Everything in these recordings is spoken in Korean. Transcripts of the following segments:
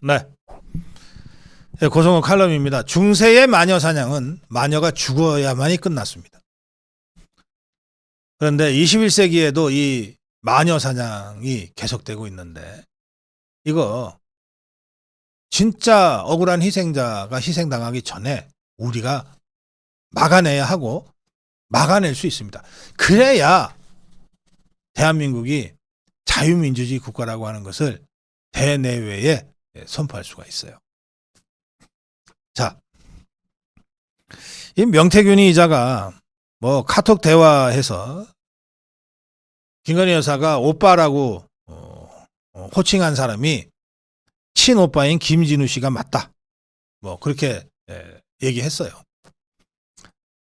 네. 네, 고성호 칼럼입니다. 중세의 마녀 사냥은 마녀가 죽어야만이 끝났습니다. 그런데 21세기에도 이 마녀 사냥이 계속되고 있는데 이거 진짜 억울한 희생자가 희생당하기 전에 우리가 막아내야 하고 막아낼 수 있습니다. 그래야 대한민국이 자유민주주의 국가라고 하는 것을 대내외에 선포할 수가 있어요. 자, 이 명태균이 이자가 뭐 카톡 대화해서 김건희 여사가 오빠라고 호칭한 사람이 친오빠인 김진우 씨가 맞다. 뭐 그렇게 얘기했어요.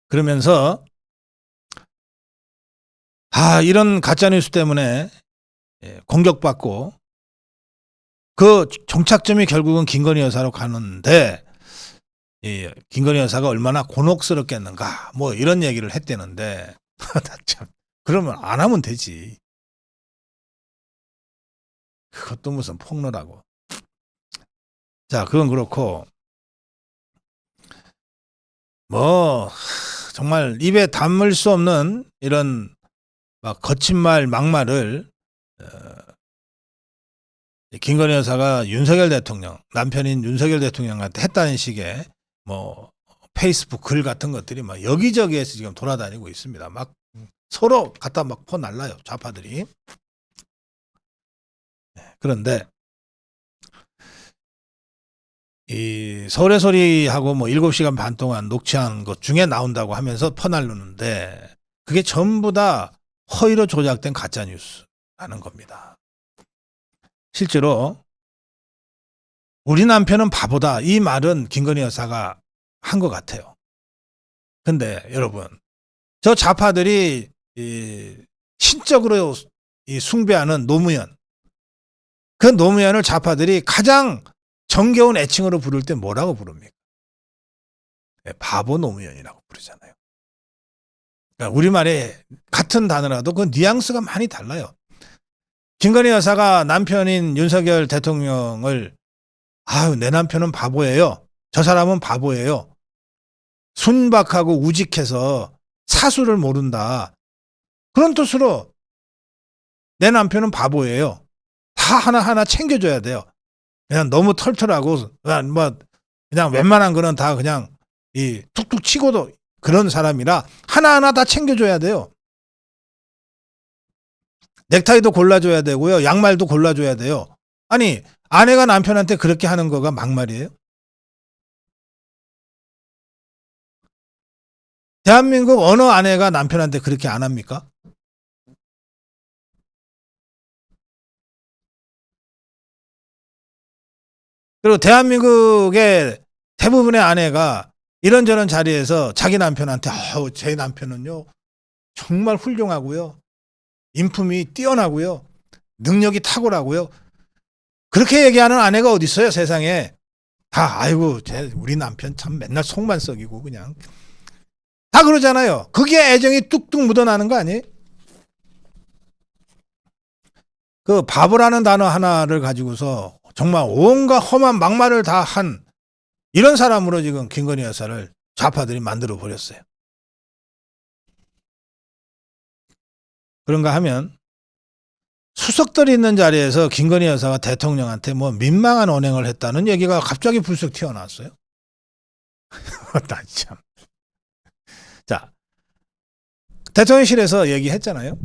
그러면서 이런 가짜뉴스 때문에 공격받고 그 종착점이 결국은 김건희 여사로 가는데 김건희 여사가 얼마나 곤혹스럽겠는가 뭐 이런 얘기를 했대는데 참 그러면 안 하면 되지. 그것도 무슨 폭로라고. 자, 그건 그렇고 뭐 정말 입에 담을 수 없는 이런 막 거친 말 막말을 김건희 여사가 윤석열 대통령, 남편인 윤석열 대통령한테 했다는 식의 뭐 페이스북 글 같은 것들이 막 여기저기에서 지금 돌아다니고 있습니다. 막 서로 갖다 막 퍼날라요, 좌파들이. 그런데 이 서울의 소리하고 뭐 7시간 반 동안 녹취한 것 중에 나온다고 하면서 퍼날르는데 그게 전부 다 허위로 조작된 가짜 뉴스라는 겁니다. 실제로 우리 남편은 바보다 이 말은 김건희 여사가 한 것 같아요. 근데 여러분 저 좌파들이 신적으로 숭배하는 노무현, 그 노무현을 좌파들이 가장 정겨운 애칭으로 부를 때 뭐라고 부릅니까? 바보 노무현이라고 부르잖아요. 그러니까 우리말에 같은 단어라도 그 뉘앙스가 많이 달라요. 김건희 여사가 남편인 윤석열 대통령을 내 남편은 바보예요. 저 사람은 바보예요. 순박하고 우직해서 사수를 모른다. 그런 뜻으로 내 남편은 바보예요. 다 하나하나 챙겨줘야 돼요. 그냥 너무 털털하고 그냥 웬만한 거는 다 그냥 툭툭 치고도 그런 사람이라 하나하나 다 챙겨줘야 돼요. 넥타이도 골라줘야 되고요. 양말도 골라줘야 돼요. 아니 아내가 남편한테 그렇게 하는 거가 막말이에요? 대한민국 어느 아내가 남편한테 그렇게 안 합니까? 그리고 대한민국의 대부분의 아내가 이런저런 자리에서 자기 남편한테 제 남편은요 정말 훌륭하고요. 인품이 뛰어나고요. 능력이 탁월하고요. 그렇게 얘기하는 아내가 어디 있어요 세상에. 다 아이고 우리 남편 참 맨날 속만 썩이고 그냥 다 그러잖아요. 그게 애정이 뚝뚝 묻어나는 거 아니에요? 그 바보라는 단어 하나를 가지고서 정말 온갖 험한 막말을 다 한 이런 사람으로 지금 김건희 여사를 좌파들이 만들어 버렸어요. 그런가 하면 수석들이 있는 자리에서 김건희 여사가 대통령한테 뭐 민망한 언행을 했다는 얘기가 갑자기 불쑥 튀어나왔어요. 나 참. 자, 대통령실에서 얘기했잖아요.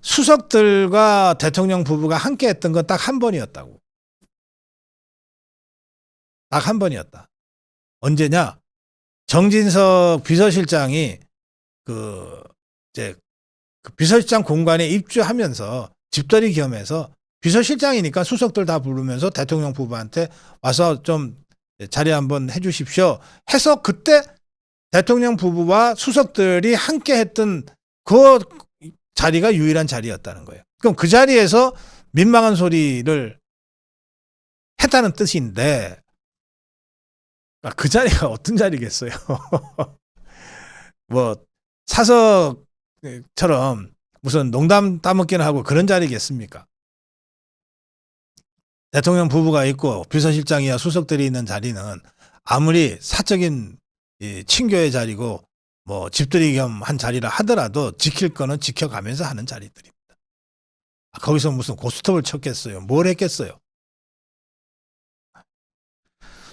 수석들과 대통령 부부가 함께 했던 건 딱 한 번이었다고. 딱 한 번이었다. 언제냐? 정진석 비서실장이 그 비서실장 공간에 입주하면서 집들이 겸해서 비서실장이니까 수석들 다 부르면서 대통령 부부한테 와서 좀 자리 한번 해주십시오 해서 그때 대통령 부부와 수석들이 함께 했던 그 자리가 유일한 자리였다는 거예요. 그럼 그 자리에서 민망한 소리를 했다는 뜻인데 그 자리가 어떤 자리겠어요? 뭐 사석처럼 무슨 농담 따먹기는 하고 그런 자리겠습니까? 대통령 부부가 있고 비서실장이야 수석들이 있는 자리는 아무리 사적인 이 친교의 자리고 뭐 집들이 겸 한 자리라 하더라도 지킬 거는 지켜가면서 하는 자리들입니다. 거기서 무슨 고스톱을 쳤겠어요? 뭘 했겠어요?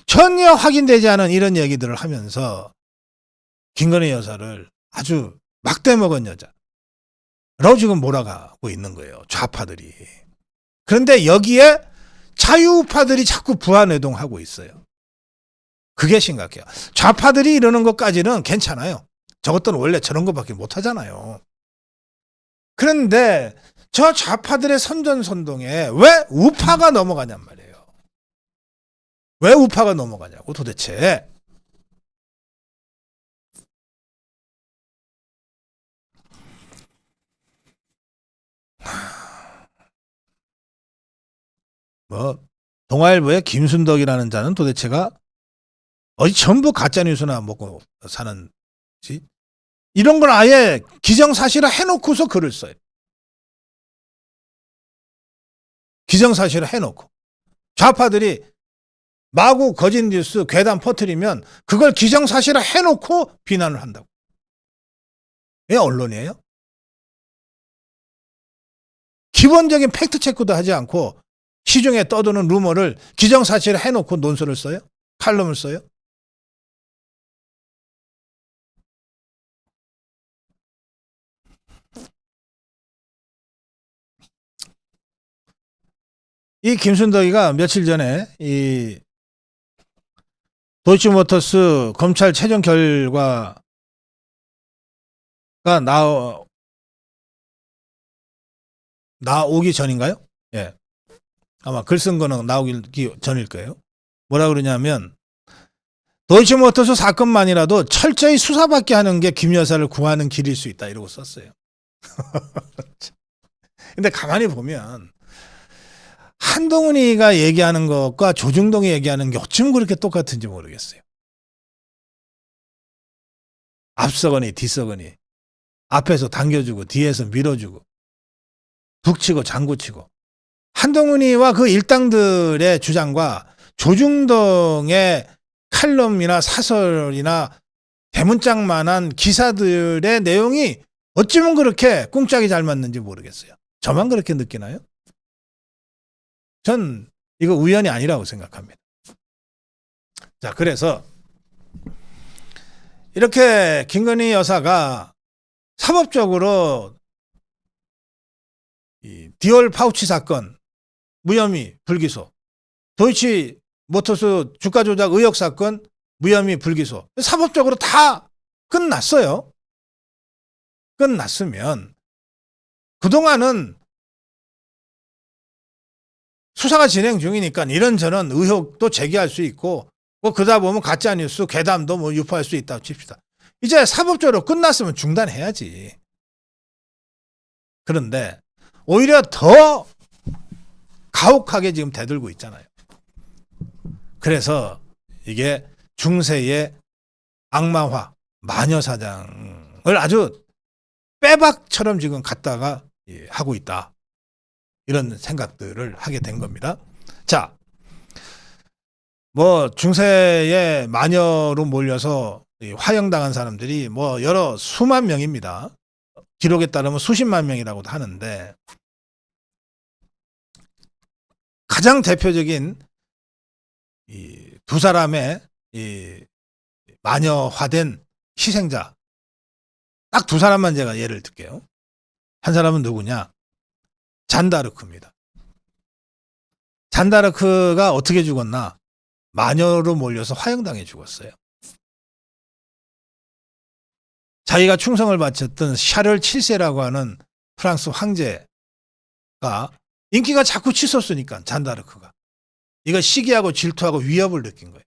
전혀 확인되지 않은 이런 얘기들을 하면서 김건희 여사를 아주 막대 먹은 여자라고 지금 몰아가고 있는 거예요. 좌파들이. 그런데 여기에 자유우파들이 자꾸 부안해동하고 있어요. 그게 심각해요. 좌파들이 이러는 것까지는 괜찮아요. 저것들은 원래 저런 것밖에 못하잖아요. 그런데 저 좌파들의 선전선동에 왜 우파가 넘어가냔 말이에요. 왜 우파가 넘어가냐고 도대체. 뭐 동아일보의 김순덕이라는 자는 도대체가 어디 전부 가짜뉴스나 먹고 사는지 이런 걸 아예 기정사실화 해놓고서 글을 써요. 기정사실화 해놓고 좌파들이 마구 거짓 뉴스 괴담 퍼뜨리면 그걸 기정사실화 해놓고 비난을 한다고. 왜 언론이에요? 기본적인 팩트체크도 하지 않고 시중에 떠도는 루머를 기정사실화 해놓고 논설을 써요? 칼럼을 써요? 이 김순덕이가 며칠 전에 이 도이치모터스 검찰 최종 결과가 나오기 전인가요? 예. 아마 글 쓴 거는 나오기 전일 거예요. 뭐라 그러냐면 도이치모터스 사건만이라도 철저히 수사받게 하는 게 김 여사를 구하는 길일 수 있다 이러고 썼어요. 근데 가만히 보면 한동훈이가 얘기하는 것과 조중동이 얘기하는 게 어쩜 그렇게 똑같은지 모르겠어요. 앞서거니 뒤서거니 앞에서 당겨주고 뒤에서 밀어주고 북치고 장구치고 한동훈이와 그 일당들의 주장과 조중동의 칼럼이나 사설이나 대문짝만한 기사들의 내용이 어쩌면 그렇게 꿍짝이 잘 맞는지 모르겠어요. 저만 그렇게 느끼나요? 전 이거 우연이 아니라고 생각합니다. 자, 그래서 이렇게 김건희 여사가 사법적으로 이 디올 파우치 사건 무혐의 불기소, 도이치 모터스 주가 조작 의혹 사건 무혐의 불기소, 사법적으로 다 끝났어요. 끝났으면 그동안은 수사가 진행 중이니까 이런저런 의혹도 제기할 수 있고 뭐 그러다 보면 가짜뉴스 괴담도 뭐 유포할 수 있다고 칩시다. 이제 사법적으로 끝났으면 중단해야지. 그런데 오히려 더 가혹하게 지금 대들고 있잖아요. 그래서 이게 중세의 악마화 마녀사장을 아주 빼박처럼 지금 갖다가 하고 있다. 이런 생각들을 하게 된 겁니다. 자, 뭐 중세의 마녀로 몰려서 화형당한 사람들이 뭐 여러 수만 명입니다. 기록에 따르면 수십만 명이라고도 하는데 가장 대표적인 이 두 사람의 이 마녀화된 희생자 딱 두 사람만 제가 예를 들게요. 한 사람은 누구냐? 잔다르크입니다. 잔다르크가 어떻게 죽었나? 마녀로 몰려서 화형당해 죽었어요. 자기가 충성을 바쳤던 샤를 7세라고 하는 프랑스 황제가 인기가 자꾸 치솟으니까 잔다르크가 이거 시기하고 질투하고 위협을 느낀 거예요.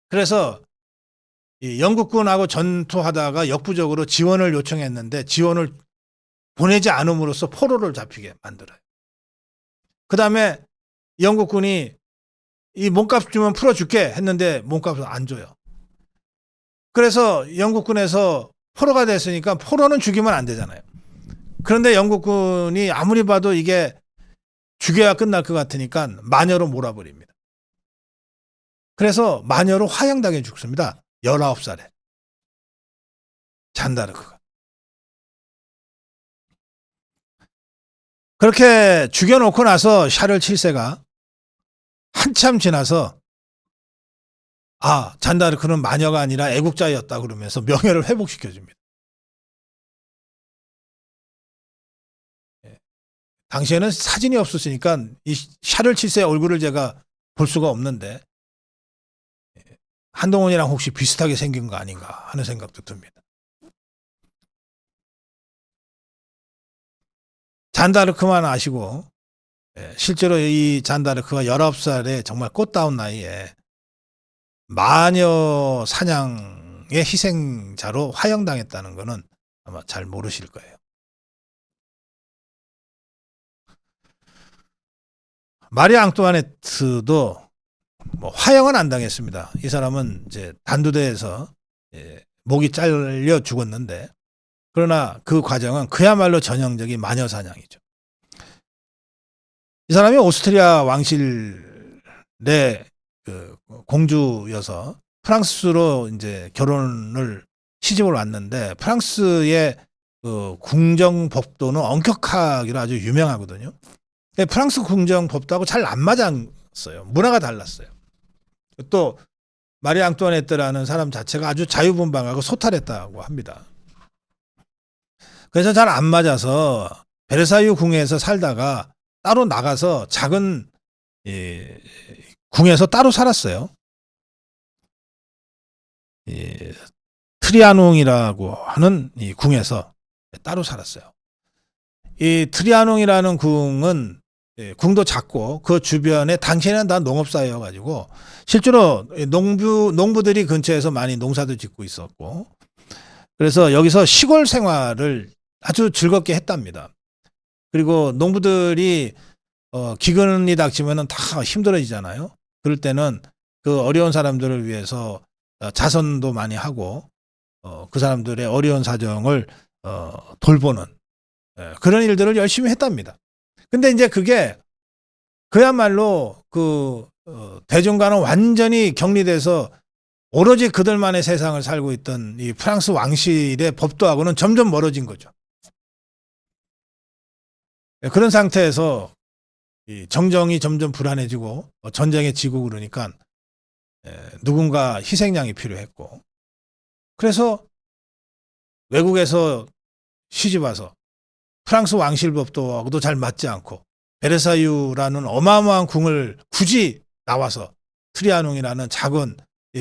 그래서 이 영국군하고 전투하다가 역부족으로 지원을 요청했는데 지원을 보내지 않음으로써 포로를 잡히게 만들어요. 그 다음에 영국군이 이 몸값 주면 풀어줄게 했는데 몸값을 안 줘요. 그래서 영국군에서 포로가 됐으니까 포로는 죽이면 안 되잖아요. 그런데 영국군이 아무리 봐도 이게 죽여야 끝날 것 같으니까 마녀로 몰아버립니다. 그래서 마녀로 화형당해 죽습니다. 19살에. 잔다르크가. 그렇게 죽여놓고 나서 샤를 7세가 한참 지나서 잔다르크는 마녀가 아니라 애국자였다 그러면서 명예를 회복시켜줍니다. 당시에는 사진이 없었으니까 이 샤를 7세 얼굴을 제가 볼 수가 없는데 한동훈이랑 혹시 비슷하게 생긴 거 아닌가 하는 생각도 듭니다. 잔다르크만 아시고 실제로 이 잔다르크가 19살에 정말 꽃다운 나이에 마녀 사냥의 희생자로 화형당했다는 것은 아마 잘 모르실 거예요. 마리 앙뚜아네트도 뭐 화형은 안 당했습니다. 이 사람은 이제 단두대에서 목이 잘려 죽었는데, 그러나 그 과정은 그야말로 전형적인 마녀 사냥이죠. 이 사람이 오스트리아 왕실의 그 공주여서 프랑스로 이제 결혼을 시집을 왔는데, 프랑스의 그 궁정 법도는 엄격하기로 아주 유명하거든요. 프랑스 궁정 법도하고 잘 안 맞았어요. 문화가 달랐어요. 또 마리 앙뚜아네트라는 사람 자체가 아주 자유분방하고 소탈했다고 합니다. 그래서 잘 안 맞아서 베르사유 궁에서 살다가 따로 나가서 작은 궁에서 따로 살았어요. 트리아농이라고 하는 이 궁에서 따로 살았어요. 이 트리아농이라는 궁은 궁도 작고 그 주변에 당시에는 다 농업사회여가지고 실제로 농부들이 근처에서 많이 농사도 짓고 있었고, 그래서 여기서 시골 생활을 아주 즐겁게 했답니다. 그리고 농부들이 기근이 닥치면은 다 힘들어지잖아요. 그럴 때는 그 어려운 사람들을 위해서 자선도 많이 하고 그 사람들의 어려운 사정을 돌보는 그런 일들을 열심히 했답니다. 근데 이제 그게 그야말로 그 대중과는 완전히 격리돼서 오로지 그들만의 세상을 살고 있던 이 프랑스 왕실의 법도하고는 점점 멀어진 거죠. 그런 상태에서 이 정정이 점점 불안해지고 전쟁에 지고 그러니까 누군가 희생양이 필요했고, 그래서 외국에서 시집 와서 프랑스 왕실 법도하고도 잘 맞지 않고 베르사유라는 어마어마한 궁을 굳이 나와서 트리아농이라는 작은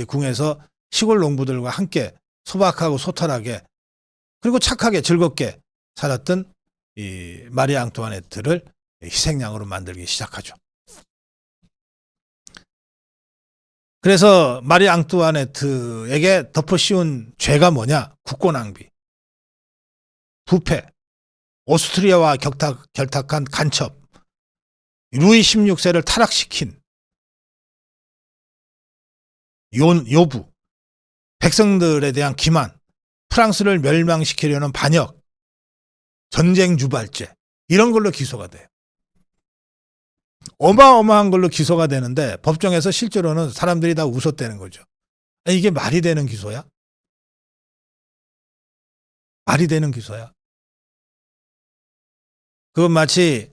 궁에서 시골 농부들과 함께 소박하고 소탈하게 그리고 착하게 즐겁게 살았던 이 마리 앙뚜아네트를 희생양으로 만들기 시작하죠. 그래서 마리 앙뚜아네트에게 덮어 씌운 죄가 뭐냐? 국고 낭비, 부패, 오스트리아와 결탁한 간첩, 루이 16세를 타락시킨 요부, 백성들에 대한 기만, 프랑스를 멸망시키려는 반역, 전쟁 유발죄, 이런 걸로 기소가 돼요. 어마어마한 걸로 기소가 되는데 법정에서 실제로는 사람들이 다 웃었다는 거죠. 이게 말이 되는 기소야? 말이 되는 기소야? 그건 마치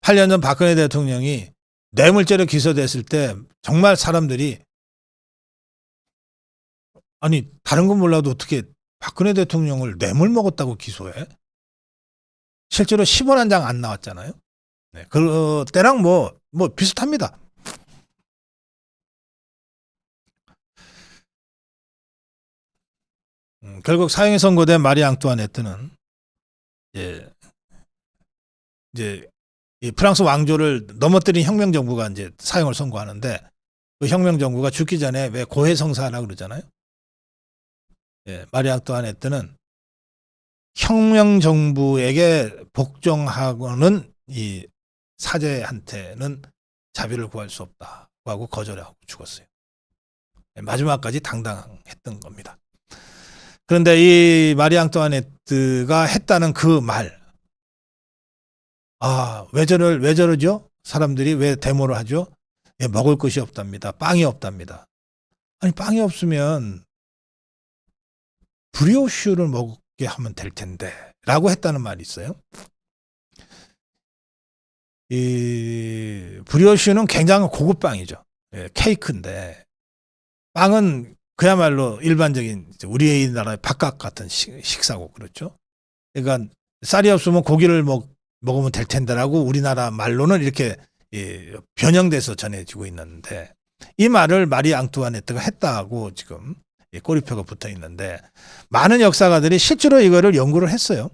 8년 전 박근혜 대통령이 뇌물죄로 기소됐을 때 정말 사람들이 아니 다른 건 몰라도 어떻게 박근혜 대통령을 뇌물 먹었다고 기소해? 실제로 10원 한 장 안 나왔잖아요. 네, 그 때랑 뭐 비슷합니다. 결국 사형이 선고된 마리 앙뚜아네트는 이제 이 프랑스 왕조를 넘어뜨린 혁명 정부가 이제 사형을 선고하는데, 그 혁명 정부가 죽기 전에 왜 고해성사라고 그러잖아요. 마리 앙뚜아네트는 혁명 정부에게 복종하고는 이 사제한테는 자비를 구할 수 없다고 하고 거절하고 죽었어요. 마지막까지 당당했던 겁니다. 그런데 이 마리 앙뚜아네트가 했다는 그 말, 왜 저러죠? 사람들이 왜 데모를 하죠? 예, 먹을 것이 없답니다. 빵이 없답니다. 아니, 빵이 없으면 브리오슈를 먹게 하면 될 텐데. 라고 했다는 말이 있어요. 이 브리오슈는 굉장히 고급 빵이죠. 예, 케이크인데 빵은 그야말로 일반적인 우리나라의 밥값 같은 식사고 그렇죠. 그러니까 쌀이 없으면 고기를 먹으면 될 텐데라고 우리나라 말로는 이렇게 변형돼서 전해지고 있는데 이 말을 마리 앙뚜아네트가 했다고 지금 꼬리표가 붙어 있는데 많은 역사가들이 실제로 이거를 연구를 했어요.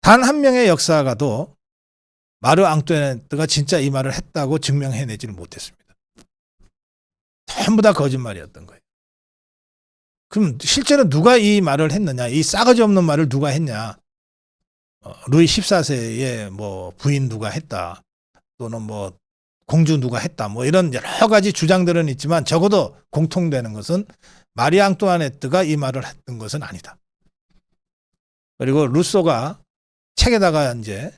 단 한 명의 역사가도 마르 앙뚜아네트가 진짜 이 말을 했다고 증명해내지를 못했습니다. 전부 다 거짓말이었던 거예요. 그럼 실제로 누가 이 말을 했느냐? 이 싸가지 없는 말을 누가 했냐? 루이 14세의 뭐 부인 누가 했다. 또는 뭐 공주 누가 했다. 뭐 이런 여러 가지 주장들은 있지만 적어도 공통되는 것은 마리 앙뚜아네트가 이 말을 했던 것은 아니다. 그리고 루소가 책에다가 이제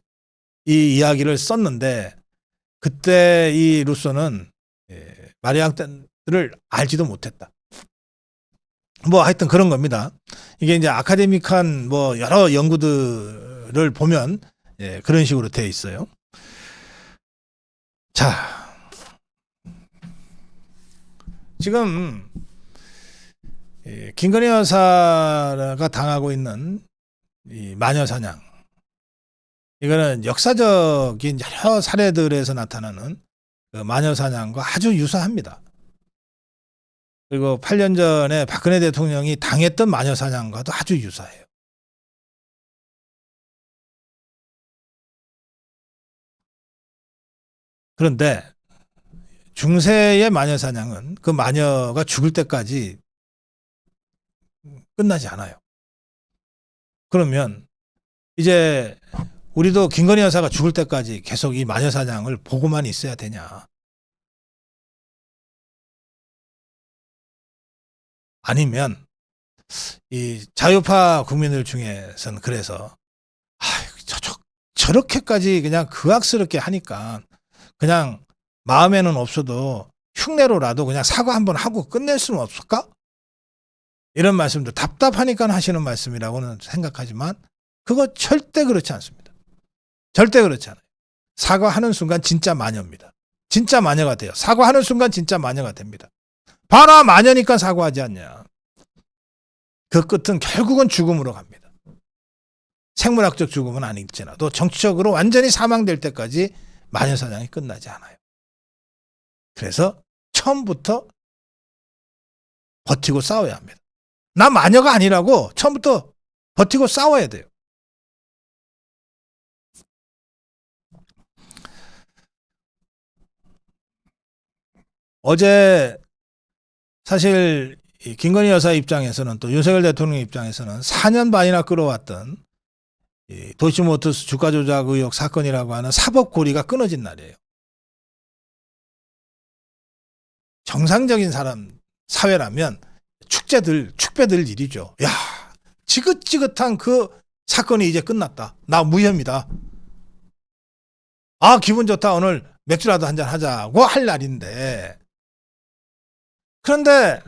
이 이야기를 썼는데 그때 이 루소는 마리 앙뚜아네트를 알지도 못했다. 뭐 하여튼 그런 겁니다. 이게 이제 아카데믹한 뭐 여러 연구들을 보면 그런 식으로 되어 있어요. 자, 지금 김건희 여사가 당하고 있는 이 마녀 사냥, 이거는 역사적인 여러 사례들에서 나타나는 그 마녀 사냥과 아주 유사합니다. 그리고 8년 전에 박근혜 대통령이 당했던 마녀 사냥과도 아주 유사해요. 그런데 중세의 마녀 사냥은 그 마녀가 죽을 때까지 끝나지 않아요. 그러면 이제 우리도 김건희 여사가 죽을 때까지 계속 이 마녀 사냥을 보고만 있어야 되냐? 아니면 이 자유파 국민들 중에서는 그래서 저렇게까지 그냥 극악스럽게 하니까 그냥 마음에는 없어도 흉내로라도 그냥 사과 한번 하고 끝낼 수는 없을까? 이런 말씀도 답답하니까 하시는 말씀이라고는 생각하지만 그거 절대 그렇지 않습니다. 절대 그렇지 않아요. 사과하는 순간 진짜 마녀입니다. 진짜 마녀가 돼요. 사과하는 순간 진짜 마녀가 됩니다. 봐라, 마녀니까 사과하지 않냐. 그 끝은 결국은 죽음으로 갑니다. 생물학적 죽음은 아닐지라도 정치적으로 완전히 사망될 때까지 마녀 사냥이 끝나지 않아요. 그래서 처음부터 버티고 싸워야 합니다. 나 마녀가 아니라고 처음부터 버티고 싸워야 돼요. 어제 사실 김건희 여사 입장에서는 또 윤석열 대통령 입장에서는 4년 반이나 끌어왔던 도이치모터스 주가 조작 의혹 사건이라고 하는 사법 고리가 끊어진 날이에요. 정상적인 사회라면 축배들 일이죠. 야, 지긋지긋한 그 사건이 이제 끝났다. 나 무혐의다. 기분 좋다. 오늘 맥주라도 한잔 하자고 할 날인데. 그런데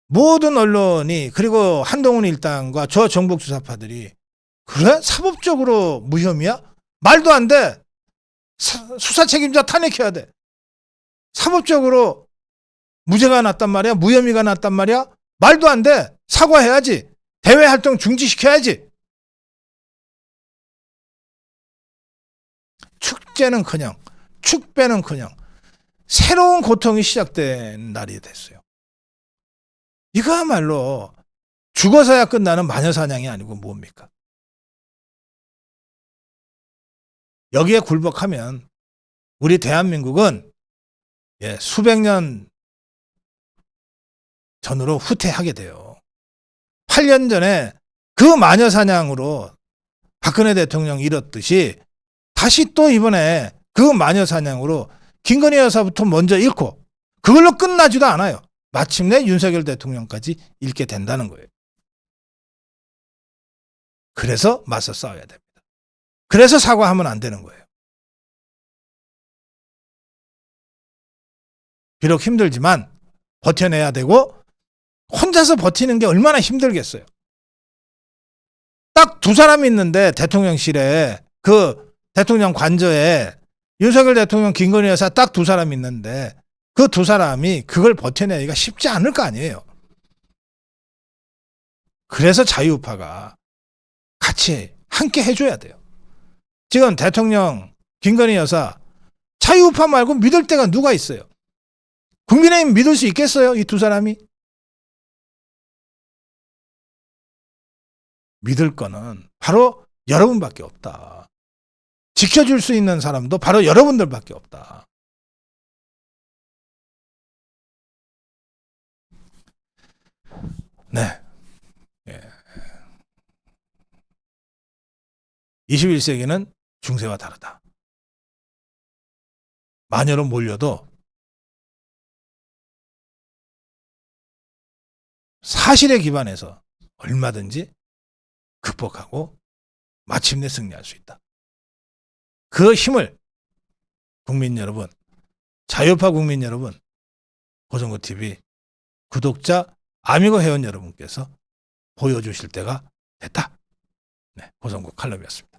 모든 언론이 그리고 한동훈 일당과 저 정복 수사파들이 그래? 사법적으로 무혐의야? 말도 안 돼. 수사 책임자 탄핵해야 돼. 사법적으로 무죄가 났단 말이야? 무혐의가 났단 말이야? 말도 안 돼. 사과해야지. 대외 활동 중지시켜야지. 축제는커녕 축배는커녕 새로운 고통이 시작된 날이 됐어요. 이거야말로 죽어서야 끝나는 마녀사냥이 아니고 뭡니까? 여기에 굴복하면 우리 대한민국은 수백 년 전으로 후퇴하게 돼요. 8년 전에 그 마녀사냥으로 박근혜 대통령 잃었듯이 다시 또 이번에 그 마녀사냥으로 김건희 여사부터 먼저 잃고 그걸로 끝나지도 않아요. 마침내 윤석열 대통령까지 잃게 된다는 거예요. 그래서 맞서 싸워야 됩니다. 그래서 사과하면 안 되는 거예요. 비록 힘들지만 버텨내야 되고, 혼자서 버티는 게 얼마나 힘들겠어요. 딱 두 사람이 있는데 대통령실에, 그 대통령 관저에 윤석열 대통령, 김건희 여사 딱 두 사람이 있는데 그 두 사람이 그걸 버텨내기가 쉽지 않을 거 아니에요. 그래서 자유우파가 같이 함께 해줘야 돼요. 지금 대통령, 김건희 여사, 자유우파 말고 믿을 데가 누가 있어요? 국민의힘 믿을 수 있겠어요? 이 두 사람이? 믿을 거는 바로 여러분밖에 없다. 지켜줄 수 있는 사람도 바로 여러분들밖에 없다. 네. 21세기는 중세와 다르다. 마녀로 몰려도 사실에 기반해서 얼마든지 극복하고 마침내 승리할 수 있다. 그 힘을 국민 여러분, 자유파 국민 여러분, 고성구TV 구독자, 아미고 회원 여러분께서 보여주실 때가 됐다. 네, 고성구 칼럼이었습니다.